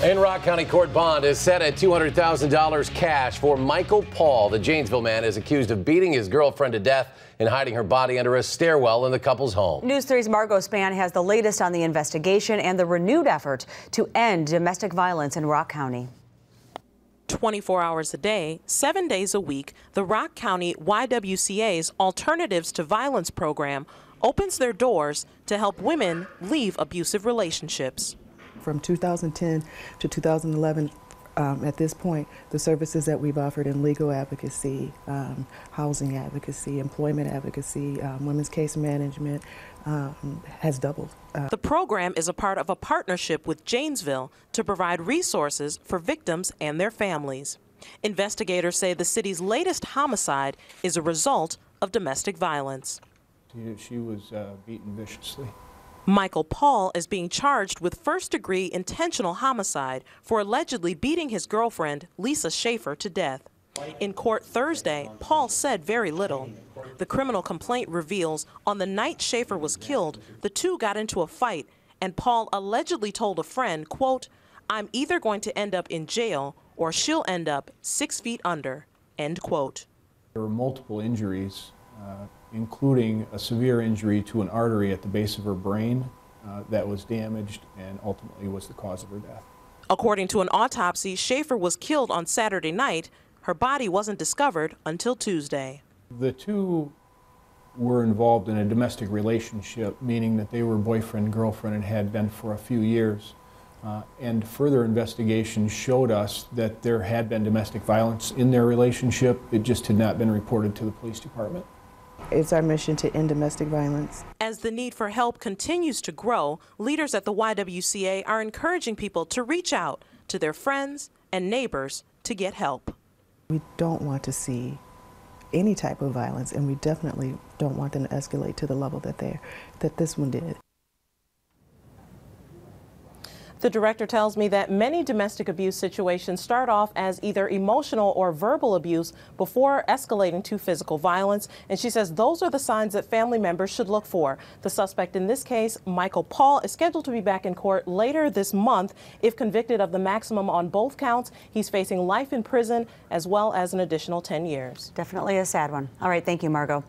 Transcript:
In Rock County Court, bond is set at $200,000 cash for Michael Paul. The Janesville man is accused of beating his girlfriend to death and hiding her body under a stairwell in the couple's home. News 3's Margo Spann has the latest on the investigation and the renewed effort to end domestic violence in Rock County. 24 hours a day, 7 days a week, the Rock County YWCA's Alternatives to Violence program opens their doors to help women leave abusive relationships. From 2010 to 2011, at this point, the services that we've offered in legal advocacy, housing advocacy, employment advocacy, women's case management has doubled. The program is a part of a partnership with Janesville to provide resources for victims and their families. Investigators say the city's latest homicide is a result of domestic violence. She was beaten viciously. Michael Paul is being charged with first-degree intentional homicide for allegedly beating his girlfriend, Lisa Schaefer, to death. In court Thursday, Paul said very little. The criminal complaint reveals on the night Schaefer was killed, the two got into a fight, and Paul allegedly told a friend, quote, "I'm either going to end up in jail or she'll end up 6 feet under," end quote. There were multiple injuries, including a severe injury to an artery at the base of her brain that was damaged and ultimately was the cause of her death. According to an autopsy, Schaefer was killed on Saturday night. Her body wasn't discovered until Tuesday. The two were involved in a domestic relationship, meaning that they were boyfriend-girlfriend and had been for a few years. And further investigation showed us that there had been domestic violence in their relationship. It just had not been reported to the police department. It's our mission to end domestic violence. As the need for help continues to grow, leaders at the YWCA are encouraging people to reach out to their friends and neighbors to get help. We don't want to see any type of violence, and we definitely don't want them to escalate to the level that this one did. The director tells me that many domestic abuse situations start off as either emotional or verbal abuse before escalating to physical violence, and she says those are the signs that family members should look for. The suspect in this case, Michael Paul, is scheduled to be back in court later this month. If convicted of the maximum on both counts, he's facing life in prison as well as an additional 10 years. Definitely a sad one. All right, thank you, Margo.